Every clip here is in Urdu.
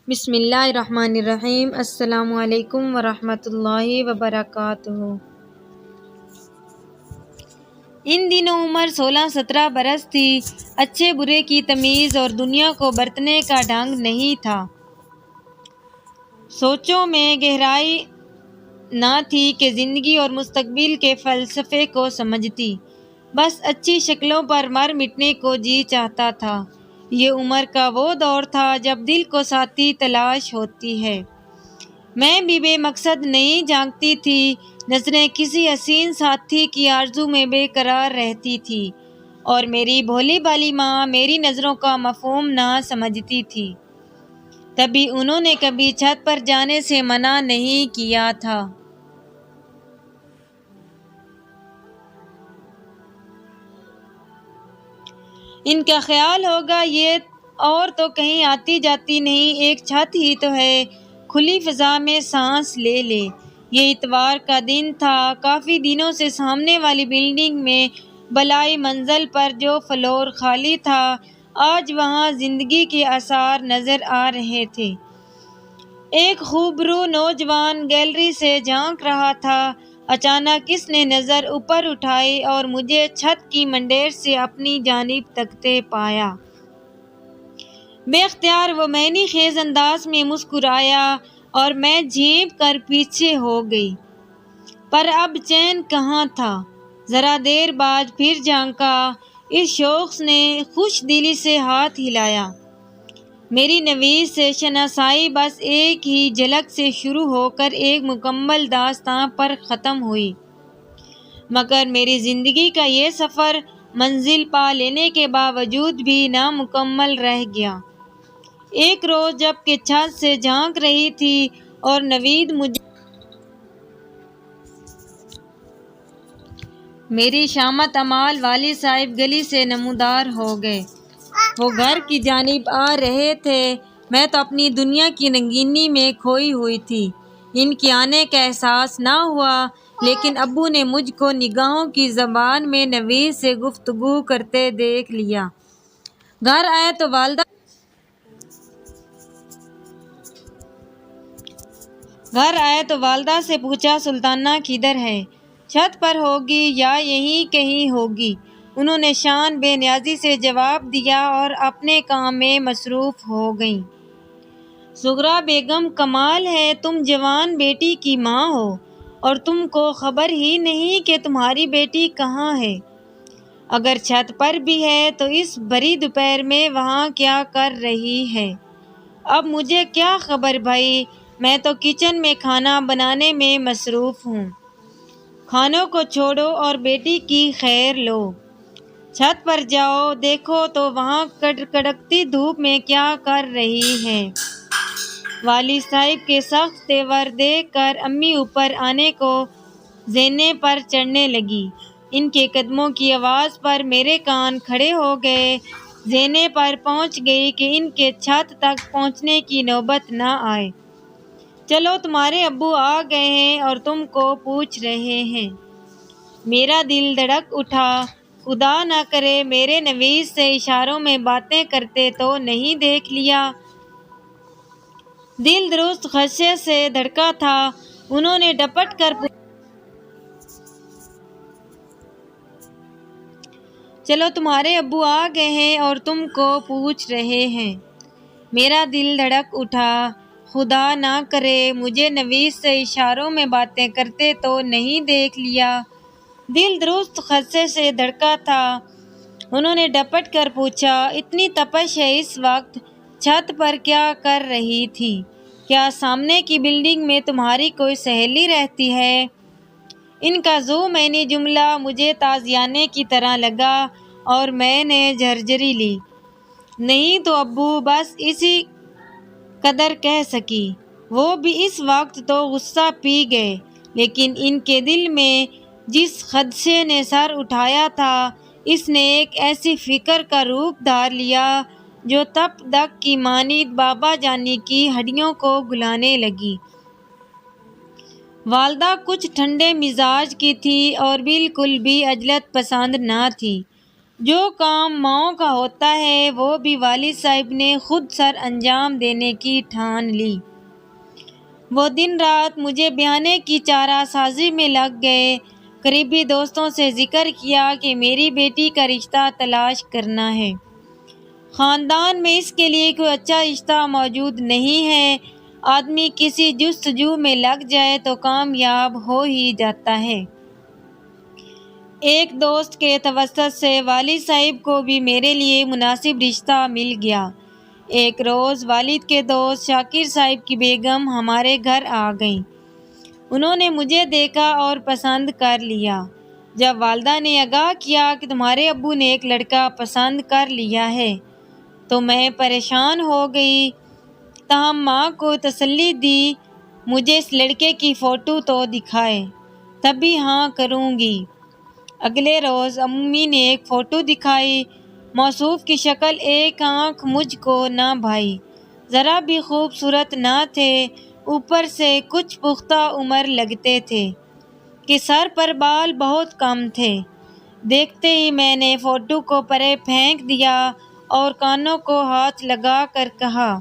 بسم اللہ الرحمن الرحیم۔ السلام علیکم ورحمۃ اللہ وبرکاتہ۔ ان دنوں عمر 16-17 برس تھی۔ اچھے برے کی تمیز اور دنیا کو برتنے کا ڈھنگ نہیں تھا۔ سوچوں میں گہرائی نہ تھی کہ زندگی اور مستقبل کے فلسفے کو سمجھتی، بس اچھی شکلوں پر مر مٹنے کو جی چاہتا تھا۔ یہ عمر کا وہ دور تھا جب دل کو ساتھی تلاش ہوتی ہے۔ میں بھی بے مقصد نہیں جھانکتی تھی، نظریں کسی حسین ساتھی کی آرزو میں بے قرار رہتی تھی، اور میری بھولی بھالی ماں میری نظروں کا مفہوم نہ سمجھتی تھی۔ تبھی انہوں نے کبھی چھت پر جانے سے منع نہیں کیا تھا۔ ان کا خیال ہوگا یہ اور تو کہیں آتی جاتی نہیں، ایک چھت ہی تو ہے، کھلی فضا میں سانس لے لے۔ یہ اتوار کا دن تھا۔ کافی دنوں سے سامنے والی بلڈنگ میں بالائی منزل پر جو فلور خالی تھا، آج وہاں زندگی کے آثار نظر آ رہے تھے۔ ایک خوبرو نوجوان گیلری سے جھانک رہا تھا۔ اچانک اس نے نظر اوپر اٹھائی اور مجھے چھت کی منڈیر سے اپنی جانب تکتے پایا۔ بے اختیار وہ معنی خیز انداز میں مسکرایا اور میں جھنپ کر پیچھے ہو گئی۔ پر اب چین کہاں تھا۔ ذرا دیر بعد پھر جھانکا۔ اس شخص نے خوش دلی سے ہاتھ ہلایا۔ میری نوید سے شناسائی بس ایک ہی جھلک سے شروع ہو کر ایک مکمل داستان پر ختم ہوئی، مگر میری زندگی کا یہ سفر منزل پا لینے کے باوجود بھی نامکمل رہ گیا۔ ایک روز جب کہ چھت سے جھانک رہی تھی اور نوید مجھے میری شامت اعمال والد صاحب گلی سے نمودار ہو گئے۔ وہ گھر کی جانب آ رہے تھے۔ میں تو اپنی دنیا کی رنگینی میں کھوئی ہوئی تھی۔ ان کے آنے کا احساس نہ ہوا، لیکن ابو نے مجھ کو نگاہوں کی زبان میں نوید سے گفتگو کرتے دیکھ لیا۔ گھر آئے تو والدہ سے پوچھا، سلطانہ کدھر ہے؟ چھت پر ہوگی یا یہیں کہیں ہوگی، انہوں نے شان بے نیازی سے جواب دیا اور اپنے کام میں مصروف ہو گئیں۔ زہرا بیگم، کمال ہے، تم جوان بیٹی کی ماں ہو اور تم کو خبر ہی نہیں کہ تمہاری بیٹی کہاں ہے۔ اگر چھت پر بھی ہے تو اس بھری دوپہر میں وہاں کیا کر رہی ہے؟ اب مجھے کیا خبر بھائی، میں تو کچن میں کھانا بنانے میں مصروف ہوں۔ کھانوں کو چھوڑو اور بیٹی کی خیر لو۔ چھت پر جاؤ، دیکھو تو وہاں کڑکتی دھوپ میں کیا کر رہی ہے۔ والد صاحب کے سخت تیور دیکھ کر امی اوپر آنے کو زینے پر چڑھنے لگی۔ ان کے قدموں کی آواز پر میرے کان کھڑے ہو گئے۔ زینے پر پہنچ گئی کہ ان کے چھت تک پہنچنے کی نوبت نہ آئے۔ چلو تمہارے ابو آ گئے ہیں اور تم کو پوچھ رہے ہیں۔ میرا دل دھڑک اٹھا۔ خدا نہ کرے میرے نوید سے اشاروں میں باتیں کرتے تو نہیں دیکھ لیا۔ دل درست خدشے سے دھڑکا تھا۔ انہوں نے ڈپٹ کر پوچھا، چلو تمہارے ابو آ گئے ہیں اور تم کو پوچھ رہے ہیں۔ میرا دل دھڑک اٹھا۔ خدا نہ کرے مجھے نوید سے اشاروں میں باتیں کرتے تو نہیں دیکھ لیا۔ دل درست خدشے سے دھڑکا تھا۔ انہوں نے ڈپٹ کر پوچھا، اتنی تپش ہے اس وقت، چھت پر کیا کر رہی تھی؟ کیا سامنے کی بلڈنگ میں تمہاری کوئی سہیلی رہتی ہے؟ ان کا ذو معنی جملہ مجھے تازیانے کی طرح لگا اور میں نے جھرجھری لی۔ نہیں تو ابو، بس اسی قدر کہہ سکی۔ وہ بھی اس وقت تو غصہ پی گئے، لیکن ان کے دل میں جس خدشے نے سر اٹھایا تھا، اس نے ایک ایسی فکر کا روپ دھار لیا جو تپ دق کی مانند بابا جانی کی ہڈیوں کو گلانے لگی۔ والدہ کچھ ٹھنڈے مزاج کی تھی اور بالکل بھی عجلت پسند نہ تھی۔ جو کام ماؤں کا ہوتا ہے وہ بھی والد صاحب نے خود سر انجام دینے کی ٹھان لی۔ وہ دن رات مجھے بیانے کی چارہ سازی میں لگ گئے۔ قریبی دوستوں سے ذکر کیا کہ میری بیٹی کا رشتہ تلاش کرنا ہے۔ خاندان میں اس کے لیے کوئی اچھا رشتہ موجود نہیں ہے۔ آدمی کسی جستجو میں لگ جائے تو کامیاب ہو ہی جاتا ہے۔ ایک دوست کے توسط سے والد صاحب کو بھی میرے لیے مناسب رشتہ مل گیا۔ ایک روز والد کے دوست شاکر صاحب کی بیگم ہمارے گھر آ گئیں۔ انہوں نے مجھے دیکھا اور پسند کر لیا۔ جب والدہ نے آگاہ کیا کہ تمہارے ابو نے ایک لڑکا پسند کر لیا ہے تو میں پریشان ہو گئی، تاہم ماں کو تسلی دی، مجھے اس لڑکے کی فوٹو تو دکھائے، تبھی ہاں کروں گی۔ اگلے روز امی نے ایک فوٹو دکھائی۔ موصوف کی شکل ایک آنکھ مجھ کو نہ بھائی، ذرا بھی خوبصورت نہ تھے، اوپر سے کچھ پختہ عمر لگتے تھے کہ سر پر بال بہت کم تھے۔ دیکھتے ہی میں نے فوٹو کو پرے پھینک دیا اور کانوں کو ہاتھ لگا کر کہا،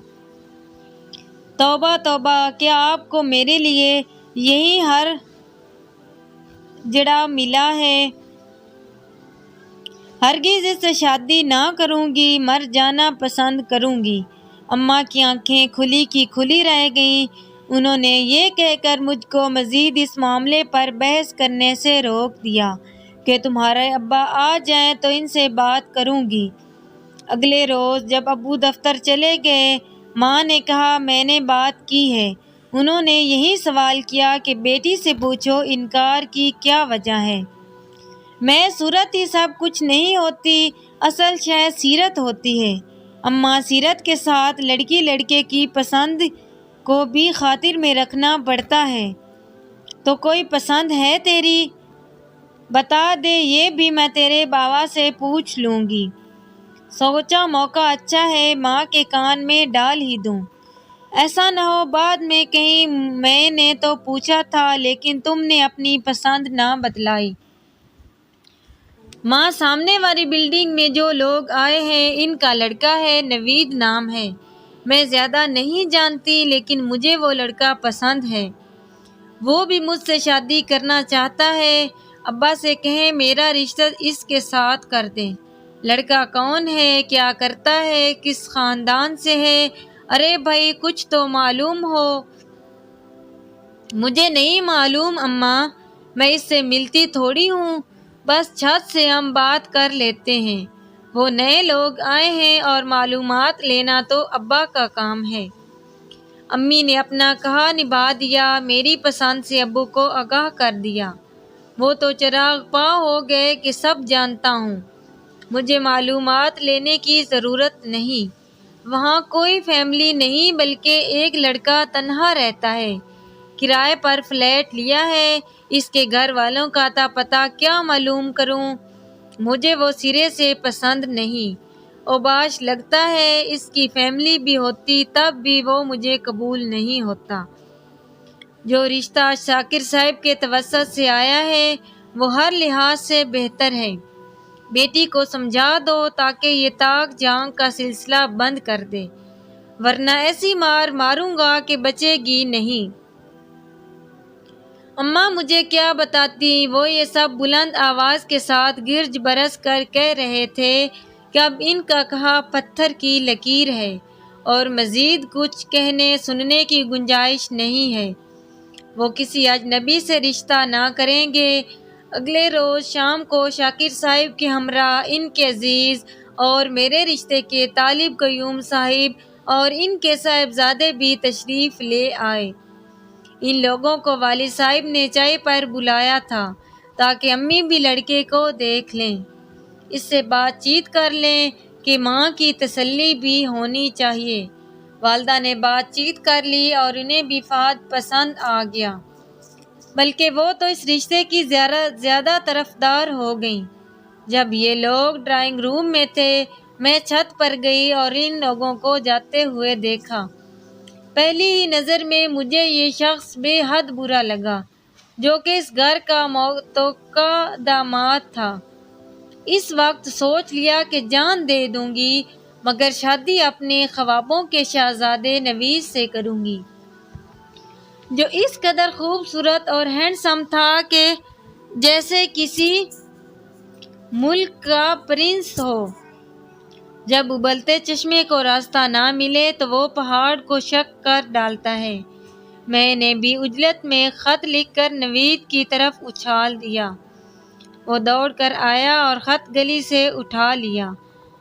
توبہ توبہ، کیا آپ کو میرے لیے یہی ہر جڑا ملا ہے؟ ہرگز اس سے شادی نہ کروں گی، مر جانا پسند کروں گی۔ اماں کی آنکھیں کھلی کی کھلی رہ گئیں۔ انہوں نے یہ کہہ کر مجھ کو مزید اس معاملے پر بحث کرنے سے روک دیا کہ تمہارے ابا آ جائیں تو ان سے بات کروں گی۔ اگلے روز جب ابو دفتر چلے گئے، ماں نے کہا میں نے بات کی ہے۔ انہوں نے یہی سوال کیا کہ بیٹی سے پوچھو انکار کی کیا وجہ ہے۔ میں صورت ہی سب کچھ نہیں ہوتی، اصل شے سیرت ہوتی ہے۔ اماں، سیرت کے ساتھ لڑکی لڑکے کی پسند کو بھی خاطر میں رکھنا پڑتا ہے۔ تو کوئی پسند ہے تیری؟ بتا دے، یہ بھی میں تیرے بابا سے پوچھ لوں گی۔ سوچا موقع اچھا ہے، ماں کے کان میں ڈال ہی دوں، ایسا نہ ہو بعد میں کہیں میں نے تو پوچھا تھا لیکن تم نے اپنی پسند نہ بتلائی۔ ماں، سامنے والی بلڈنگ میں جو لوگ آئے ہیں ان کا لڑکا ہے، نوید نام ہے۔ میں زیادہ نہیں جانتی لیکن مجھے وہ لڑکا پسند ہے، وہ بھی مجھ سے شادی کرنا چاہتا ہے۔ ابا سے کہیں میرا رشتہ اس کے ساتھ کر دیں۔ لڑکا کون ہے، کیا کرتا ہے، کس خاندان سے ہے؟ ارے بھائی کچھ تو معلوم ہو۔ مجھے نہیں معلوم اماں، میں اس سے ملتی تھوڑی ہوں، بس چھت سے ہم بات کر لیتے ہیں۔ وہ نئے لوگ آئے ہیں اور معلومات لینا تو ابا کا کام ہے۔ امی نے اپنا کہا نبھا دیا، میری پسند سے ابو کو آگاہ کر دیا۔ وہ تو چراغ پا ہو گئے کہ سب جانتا ہوں، مجھے معلومات لینے کی ضرورت نہیں۔ وہاں کوئی فیملی نہیں بلکہ ایک لڑکا تنہا رہتا ہے، کرائے پر فلیٹ لیا ہے۔ اس کے گھر والوں کا اتا پتہ کیا معلوم کروں؟ مجھے وہ سرے سے پسند نہیں، اوباش لگتا ہے۔ اس کی فیملی بھی ہوتی تب بھی وہ مجھے قبول نہیں ہوتا۔ جو رشتہ شاکر صاحب کے توسط سے آیا ہے وہ ہر لحاظ سے بہتر ہے۔ بیٹی کو سمجھا دو تاکہ یہ طاق جھانک کا سلسلہ بند کر دے، ورنہ ایسی مار ماروں گا کہ بچے گی نہیں۔ اماں مجھے کیا بتاتی، وہ یہ سب بلند آواز کے ساتھ گرج برس کر کہہ رہے تھے کہ اب ان کا کہا پتھر کی لکیر ہے اور مزید کچھ کہنے سننے کی گنجائش نہیں ہے۔ وہ کسی اجنبی سے رشتہ نہ کریں گے۔ اگلے روز شام کو شاکر صاحب کے ہمراہ ان کے عزیز اور میرے رشتے کے طالب قیوم صاحب اور ان کے صاحبزادے بھی تشریف لے آئے۔ ان لوگوں کو والد صاحب نے چائے پر بلایا تھا تاکہ امی بھی لڑکے کو دیکھ لیں، اس سے بات چیت کر لیں کہ ماں کی تسلی بھی ہونی چاہیے۔ والدہ نے بات چیت کر لی اور انہیں بھی فہد پسند آ گیا، بلکہ وہ تو اس رشتے کی زیادہ طرفدار ہو گئیں۔ جب یہ لوگ ڈرائنگ روم میں تھے میں چھت پر گئی اور ان لوگوں کو جاتے ہوئے دیکھا۔ پہلی ہی نظر میں مجھے یہ شخص بے حد برا لگا جو کہ اس گھر کا متوقع داماد تھا۔ اس وقت سوچ لیا کہ جان دے دوں گی، مگر شادی اپنے خوابوں کے شہزادے نوید سے کروں گی، جو اس قدر خوبصورت اور ہینڈسم تھا کہ جیسے کسی ملک کا پرنس ہو۔ جب ابلتے چشمے کو راستہ نہ ملے تو وہ پہاڑ کو شق کر ڈالتا ہے۔ میں نے بھی عجلت میں خط لکھ کر نوید کی طرف اچھال دیا۔ وہ دوڑ کر آیا اور خط گلی سے اٹھا لیا۔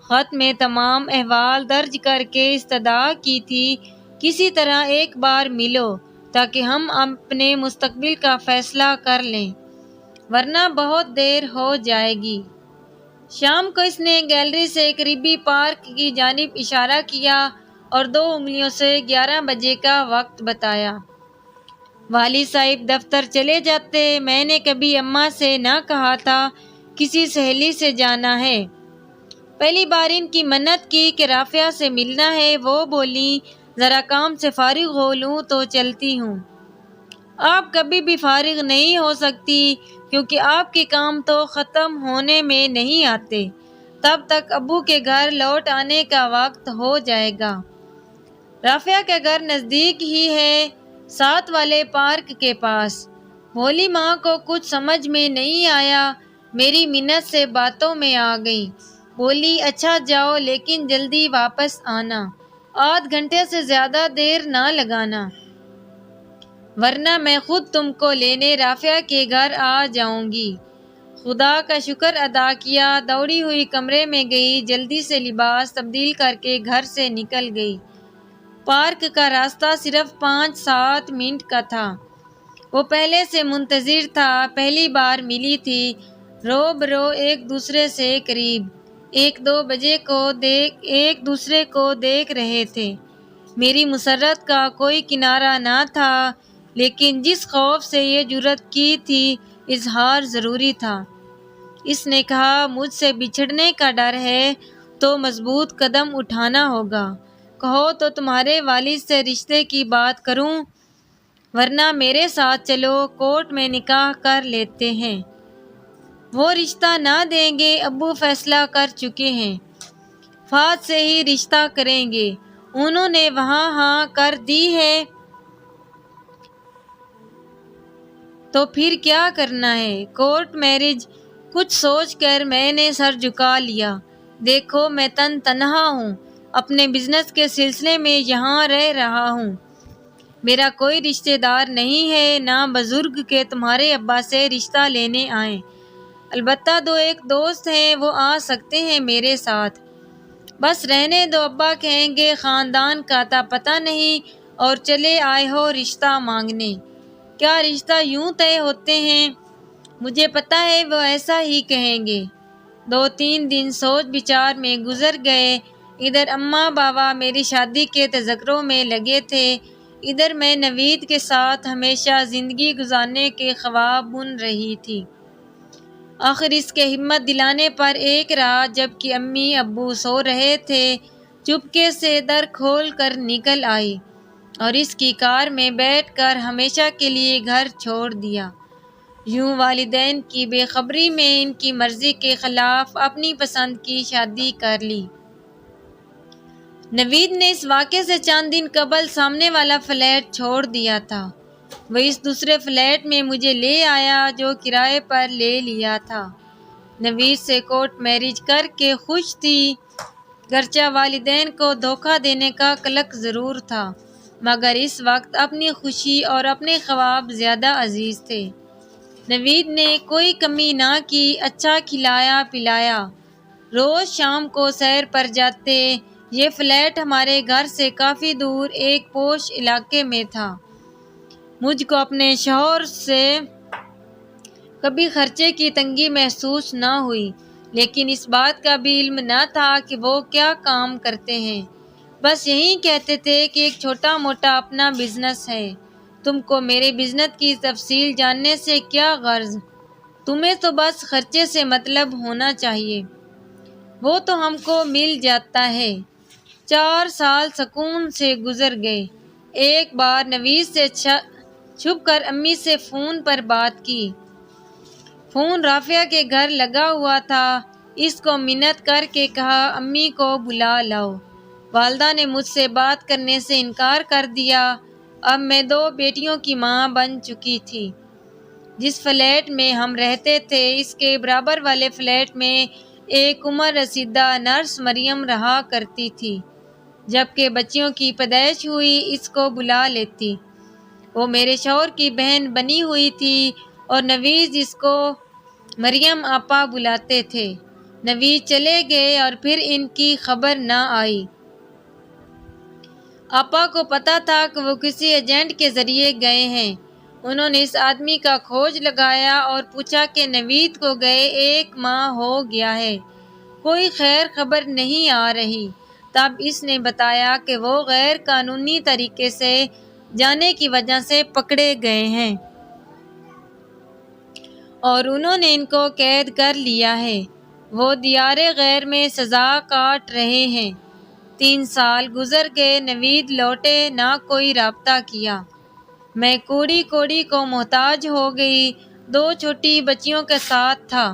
خط میں تمام احوال درج کر کے استدعا کی تھی، کسی طرح ایک بار ملو تاکہ ہم اپنے مستقبل کا فیصلہ کر لیں، ورنہ بہت دیر ہو جائے گی۔ شام کو اس نے گیلری سے قریبی پارک کی جانب اشارہ کیا اور 2 انگلیوں سے 11 بجے کا وقت بتایا۔ والد صاحب دفتر چلے جاتے۔ میں نے کبھی اماں سے نہ کہا تھا کسی سہیلی سے جانا ہے۔ پہلی بار ان کی منت کی کہ رافعہ سے ملنا ہے۔ وہ بولی ذرا کام سے فارغ ہو لوں تو چلتی ہوں۔ آپ کبھی بھی فارغ نہیں ہو سکتی کیونکہ آپ کے کام تو ختم ہونے میں نہیں آتے، تب تک ابو کے گھر لوٹ آنے کا وقت ہو جائے گا۔ رافعہ کا گھر نزدیک ہی ہے، ساتھ والے پارک کے پاس۔ بھولی ماں کو کچھ سمجھ میں نہیں آیا، میری منت سے باتوں میں آ گئی۔ بولی اچھا جاؤ لیکن جلدی واپس آنا، آدھ گھنٹے سے زیادہ دیر نہ لگانا، ورنہ میں خود تم کو لینے رافعہ کے گھر آ جاؤں گی۔ خدا کا شکر ادا کیا، دوڑی ہوئی کمرے میں گئی، جلدی سے لباس تبدیل کر کے گھر سے نکل گئی۔ پارک کا راستہ صرف 5-7 منٹ کا تھا۔ وہ پہلے سے منتظر تھا، پہلی بار ملی تھی، روبرو ایک دوسرے سے قریب، 1-2 بجے کو ایک دوسرے کو دیکھ رہے تھے۔ میری مسرت کا کوئی کنارہ نہ تھا، لیکن جس خوف سے یہ جرأت کی تھی اظہار ضروری تھا۔ اس نے کہا مجھ سے بچھڑنے کا ڈر ہے تو مضبوط قدم اٹھانا ہوگا، کہو تو تمہارے والد سے رشتے کی بات کروں، ورنہ میرے ساتھ چلو، کورٹ میں نکاح کر لیتے ہیں۔ وہ رشتہ نہ دیں گے، ابو فیصلہ کر چکے ہیں، فہد سے ہی رشتہ کریں گے، انہوں نے وہاں ہاں کر دی ہے، تو پھر کیا کرنا ہے، کورٹ میرج۔ کچھ سوچ کر میں نے سر جھکا لیا۔ دیکھو میں تنہا ہوں، اپنے بزنس کے سلسلے میں یہاں رہ رہا ہوں، میرا کوئی رشتہ دار نہیں ہے، نہ بزرگ کہ تمہارے ابا سے رشتہ لینے آئیں، البتہ 2-1 دوست ہیں، وہ آ سکتے ہیں میرے ساتھ، بس رہنے دو، ابا کہیں گے خاندان کا تھا پتہ نہیں اور چلے آئے ہو رشتہ مانگنے۔ کیا رشتہ یوں طے ہوتے ہیں؟ مجھے پتہ ہے وہ ایسا ہی کہیں گے۔ 2-3 دن سوچ بچار میں گزر گئے، ادھر اماں بابا میری شادی کے تذکروں میں لگے تھے، ادھر میں نوید کے ساتھ ہمیشہ زندگی گزارنے کے خواب بن رہی تھی۔ آخر اس کے ہمت دلانے پر ایک رات جبکہ امی ابو سو رہے تھے، چپکے سے در کھول کر نکل آئی اور اس کی کار میں بیٹھ کر ہمیشہ کے لیے گھر چھوڑ دیا۔ یوں والدین کی بے خبری میں ان کی مرضی کے خلاف اپنی پسند کی شادی کر لی۔ نوید نے اس واقعے سے چند دن قبل سامنے والا فلیٹ چھوڑ دیا تھا۔ وہ اس دوسرے فلیٹ میں مجھے لے آیا جو کرائے پر لے لیا تھا۔ نوید سے کورٹ میرج کر کے خوش تھی، گرچہ والدین کو دھوکہ دینے کا قلق ضرور تھا، مگر اس وقت اپنی خوشی اور اپنے خواب زیادہ عزیز تھے۔ نوید نے کوئی کمی نہ کی، اچھا کھلایا پلایا، روز شام کو سیر پر جاتے۔ یہ فلیٹ ہمارے گھر سے کافی دور ایک پوش علاقے میں تھا۔ مجھ کو اپنے شوہر سے کبھی خرچے کی تنگی محسوس نہ ہوئی، لیکن اس بات کا بھی علم نہ تھا کہ وہ کیا کام کرتے ہیں، بس یہی کہتے تھے کہ ایک چھوٹا موٹا اپنا بزنس ہے۔ تم کو میرے بزنس کی تفصیل جاننے سے کیا غرض، تمہیں تو بس خرچے سے مطلب ہونا چاہیے، وہ تو ہم کو مل جاتا ہے۔ 4 سال سکون سے گزر گئے۔ ایک بار نوید سے چھپ کر امی سے فون پر بات کی۔ فون رافعہ کے گھر لگا ہوا تھا، اس کو منت کر کے کہا امی کو بلا لاؤ۔ والدہ نے مجھ سے بات کرنے سے انکار کر دیا۔ اب میں 2 بیٹیوں کی ماں بن چکی تھی۔ جس فلیٹ میں ہم رہتے تھے اس کے برابر والے فلیٹ میں ایک عمر رسیدہ نرس مریم رہا کرتی تھی۔ جبکہ بچیوں کی پیدائش ہوئی اس کو بلا لیتی۔ وہ میرے شوہر کی بہن بنی ہوئی تھی اور نوید جس کو مریم آپا بلاتے تھے۔ نوید چلے گئے اور پھر ان کی خبر نہ آئی۔ آپا کو پتا تھا کہ وہ کسی ایجنٹ کے ذریعے گئے ہیں۔ انہوں نے اس آدمی کا کھوج لگایا اور پوچھا کہ نوید کو گئے 1 ماہ ہو گیا ہے، کوئی خیر خبر نہیں آ رہی۔ تب اس نے بتایا کہ وہ غیر قانونی طریقے سے جانے کی وجہ سے پکڑے گئے ہیں اور انہوں نے ان کو قید کر لیا ہے۔ وہ دیار غیر میں سزا کاٹ رہے ہیں۔ 3 سال گزر گئے، نوید لوٹے، نہ کوئی رابطہ کیا۔ میں کوڑی کوڑی کو محتاج ہو گئی، 2 چھوٹی بچیوں کے ساتھ تھا۔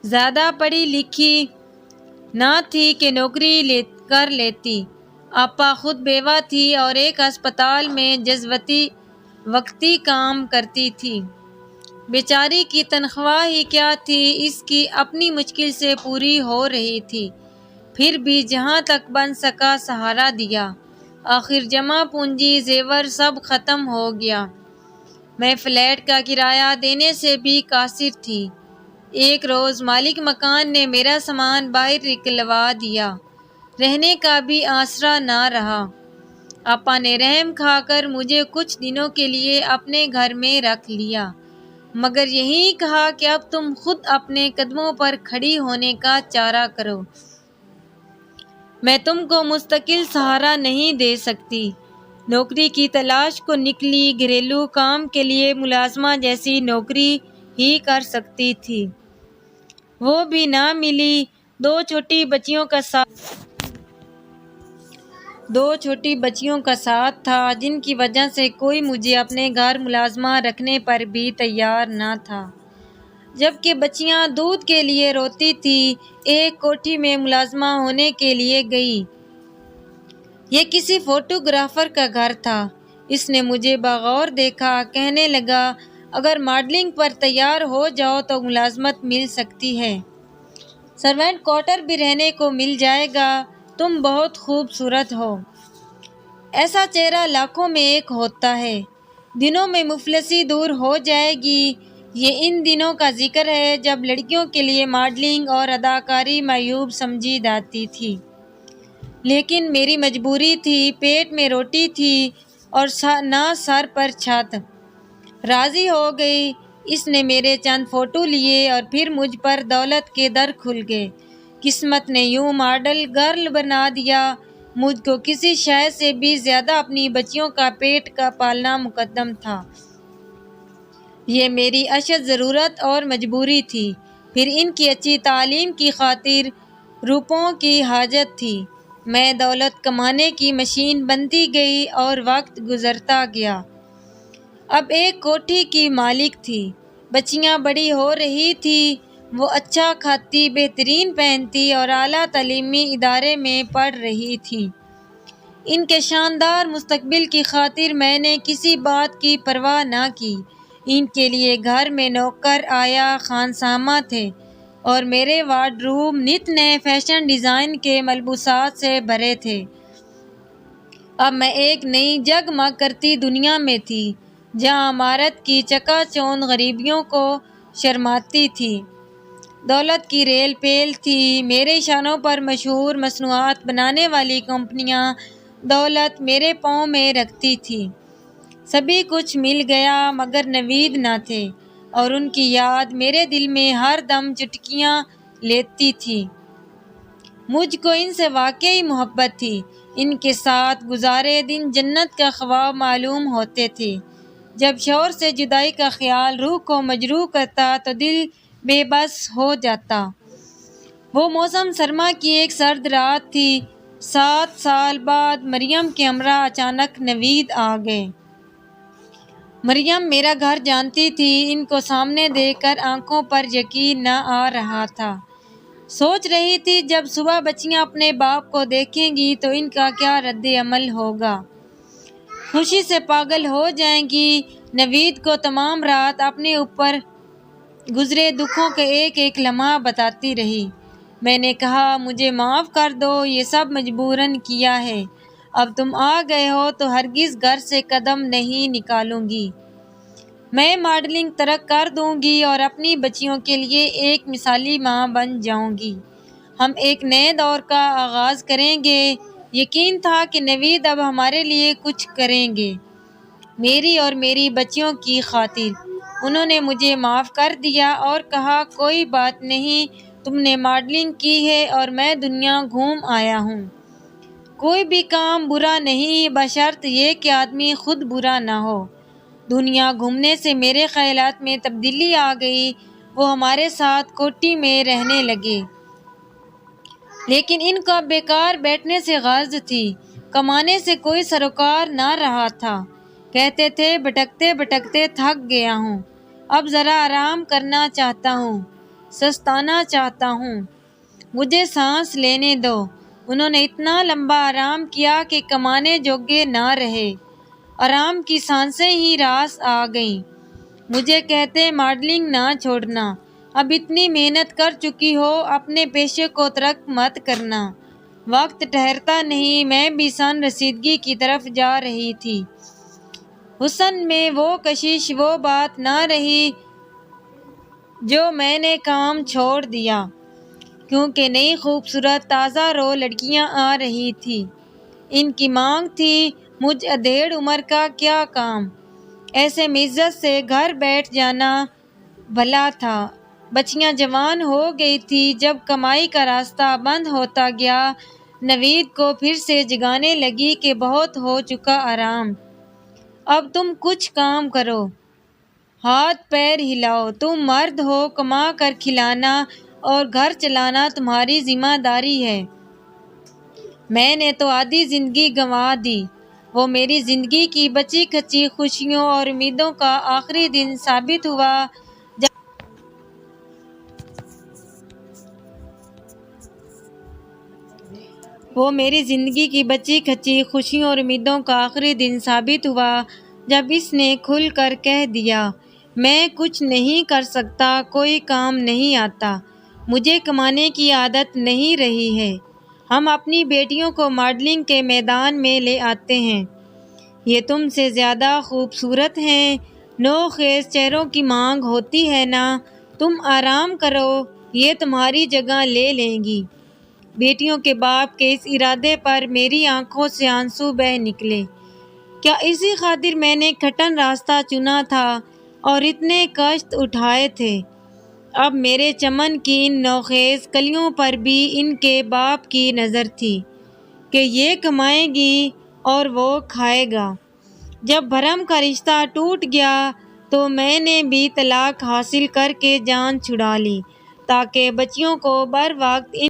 زیادہ پڑھی لکھی نہ تھی کہ نوکری کر لیتی۔ آپا خود بیوہ تھی اور ایک ہسپتال میں جزوی وقتی کام کرتی تھی۔ بیچاری کی تنخواہ ہی کیا تھی، اس کی اپنی مشکل سے پوری ہو رہی تھی، پھر بھی جہاں تک بن سکا سہارا دیا۔ آخر جمع پونجی زیور سب ختم ہو گیا۔ میں فلیٹ کا کرایہ دینے سے بھی قاصر تھی۔ ایک روز مالک مکان نے میرا سامان باہر نکلوا دیا، رہنے کا بھی آسرا نہ رہا۔ آپا نے رحم کھا کر مجھے کچھ دنوں کے لیے اپنے گھر میں رکھ لیا، مگر یہی کہا کہ اب تم خود اپنے قدموں پر کھڑی ہونے کا چارہ کرو، میں تم کو مستقل سہارا نہیں دے سکتی۔ نوکری کی تلاش کو نکلی، گھریلو کام کے لیے ملازمہ جیسی نوکری ہی کر سکتی تھی، وہ بھی نہ ملی۔ 2 چھوٹی بچیوں کا ساتھ تھا جن کی وجہ سے کوئی مجھے اپنے گھر ملازمہ رکھنے پر بھی تیار نہ تھا۔ جبکہ بچیاں دودھ کے لیے روتی تھی، ایک کوٹھی میں ملازمہ ہونے کے لیے گئی۔ یہ کسی فوٹوگرافر کا گھر تھا۔ اس نے مجھے بغور دیکھا، کہنے لگا اگر ماڈلنگ پر تیار ہو جاؤ تو ملازمت مل سکتی ہے، سرونٹ کوارٹر بھی رہنے کو مل جائے گا، تم بہت خوبصورت ہو۔ ایسا چہرہ لاکھوں میں ایک ہوتا ہے، دنوں میں مفلسی دور ہو جائے گی۔ یہ ان دنوں کا ذکر ہے جب لڑکیوں کے لیے ماڈلنگ اور اداکاری معیوب سمجھی جاتی تھی، لیکن میری مجبوری تھی، پیٹ میں روٹی تھی اور نہ سر پر چھت۔ راضی ہو گئی۔ اس نے میرے چند فوٹو لیے اور پھر مجھ پر دولت کے در کھل گئے۔ قسمت نے یوں ماڈل گرل بنا دیا، مجھ کو کسی شے سے بھی زیادہ اپنی بچیوں کا پیٹ کا پالنا مقدم تھا۔ یہ میری اشد ضرورت اور مجبوری تھی، پھر ان کی اچھی تعلیم کی خاطر روپوں کی حاجت تھی۔ میں دولت کمانے کی مشین بنتی گئی اور وقت گزرتا گیا۔ اب ایک کوٹھی کی مالک تھی، بچیاں بڑی ہو رہی تھی، وہ اچھا کھاتی، بہترین پہنتی اور اعلیٰ تعلیمی ادارے میں پڑھ رہی تھی۔ ان کے شاندار مستقبل کی خاطر میں نے کسی بات کی پرواہ نہ کی۔ ان کے لیے گھر میں نوکر آیا خانسامہ تھے اور میرے وارڈروب نت نئے فیشن ڈیزائن کے ملبوسات سے بھرے تھے۔ اب میں ایک نئی جگمگ کرتی دنیا میں تھی، جہاں عمارت کی چکا چوند غریبیوں کو شرماتی تھی۔ دولت کی ریل پیل تھی، میرے اشاروں پر مشہور مصنوعات بنانے والی کمپنیاں دولت میرے پاؤں میں رکھتی تھی۔ سبھی کچھ مل گیا مگر نوید نہ تھے، اور ان کی یاد میرے دل میں ہر دم چٹکیاں لیتی تھی۔ مجھ کو ان سے واقعی محبت تھی، ان کے ساتھ گزارے دن جنت کا خواب معلوم ہوتے تھے۔ جب شوہر سے جدائی کا خیال روح کو مجروح کرتا تو دل بے بس ہو جاتا۔ وہ موسم سرما کی ایک سرد رات تھی۔ 7 سال بعد مریم کے ہمراہ اچانک نوید آ گئے۔ مریم میرا گھر جانتی تھی، ان کو سامنے دیکھ کر آنکھوں پر یقین نہ آ رہا تھا۔ سوچ رہی تھی جب صبح بچیاں اپنے باپ کو دیکھیں گی تو ان کا کیا رد عمل ہوگا۔ خوشی سے پاگل ہو جائیں گی۔ نوید کو تمام رات اپنے اوپر گزرے دکھوں کے ایک ایک لمحہ بتاتی رہی۔ میں نے کہا مجھے معاف کر دو، یہ سب مجبوراً کیا ہے۔ اب تم آ گئے ہو تو ہرگز گھر سے قدم نہیں نکالوں گی۔ میں ماڈلنگ ترک کر دوں گی اور اپنی بچیوں کے لیے ایک مثالی ماں بن جاؤں گی۔ ہم ایک نئے دور کا آغاز کریں گے۔ یقین تھا کہ نوید اب ہمارے لیے کچھ کریں گے، میری اور میری بچیوں کی خاطر۔ انہوں نے مجھے معاف کر دیا اور کہا کوئی بات نہیں، تم نے ماڈلنگ کی ہے اور میں دنیا گھوم آیا ہوں۔ کوئی بھی کام برا نہیں بشرط یہ کہ آدمی خود برا نہ ہو۔ دنیا گھومنے سے میرے خیالات میں تبدیلی آ گئی۔ وہ ہمارے ساتھ کوٹھی میں رہنے لگے، لیکن ان کا بیکار بیٹھنے سے غرض تھی، کمانے سے کوئی سروکار نہ رہا تھا۔ کہتے تھے بھٹکتے بھٹکتے تھک گیا ہوں، اب ذرا آرام کرنا چاہتا ہوں، سستانا چاہتا ہوں، مجھے سانس لینے دو۔ انہوں نے اتنا لمبا آرام کیا کہ کمانے جوگے نہ رہے۔ آرام کی سانسیں ہی راس آ گئیں۔ مجھے کہتے ماڈلنگ نہ چھوڑنا، اب اتنی محنت کر چکی ہو، اپنے پیشے کو ترک مت کرنا۔ وقت ٹھہرتا نہیں، میں بھی سن رسیدگی کی طرف جا رہی تھی۔ حسن میں وہ کشش، وہ بات نہ رہی جو میں نے کام چھوڑ دیا، کیونکہ نئی خوبصورت تازہ رو لڑکیاں آ رہی تھیں۔ ان کی مانگ تھی، مجھ ادھیڑ عمر کا کیا کام، ایسے معزت سے گھر بیٹھ جانا بھلا تھا۔ بچیاں جوان ہو گئی تھی۔ جب کمائی کا راستہ بند ہوتا گیا، نوید کو پھر سے جگانے لگی کہ بہت ہو چکا آرام، اب تم کچھ کام کرو، ہاتھ پیر ہلاؤ، تم مرد ہو، کما کر کھلانا اور گھر چلانا تمہاری ذمہ داری ہے۔ میں نے تو آدھی زندگی گنوا دی۔ وہ میری زندگی کی بچی کھچی خوشیوں اور امیدوں کا آخری دن ثابت ہوا۔ وہ میری زندگی کی بچی کھچی خوشیوں اور امیدوں کا آخری دن ثابت ہوا جب اس نے کھل کر کہہ دیا میں کچھ نہیں کر سکتا، کوئی کام نہیں آتا، مجھے کمانے کی عادت نہیں رہی ہے۔ ہم اپنی بیٹیوں کو ماڈلنگ کے میدان میں لے آتے ہیں، یہ تم سے زیادہ خوبصورت ہیں، نو خیز چہروں کی مانگ ہوتی ہے نا، تم آرام کرو، یہ تمہاری جگہ لے لیں گی۔ بیٹیوں کے باپ کے اس ارادے پر میری آنکھوں سے آنسو بہہ نکلے۔ کیا اسی خاطر میں نے کھٹن راستہ چنا تھا اور اتنے کشٹ اٹھائے تھے؟ اب میرے چمن کی ان نوخیز کلیوں پر بھی ان کے باپ کی نظر تھی کہ یہ کمائے گی اور وہ کھائے گا۔ جب بھرم کا رشتہ ٹوٹ گیا تو میں نے بھی طلاق حاصل کر کے جان چھڑا لی تاکہ بچیوں کو بر وقت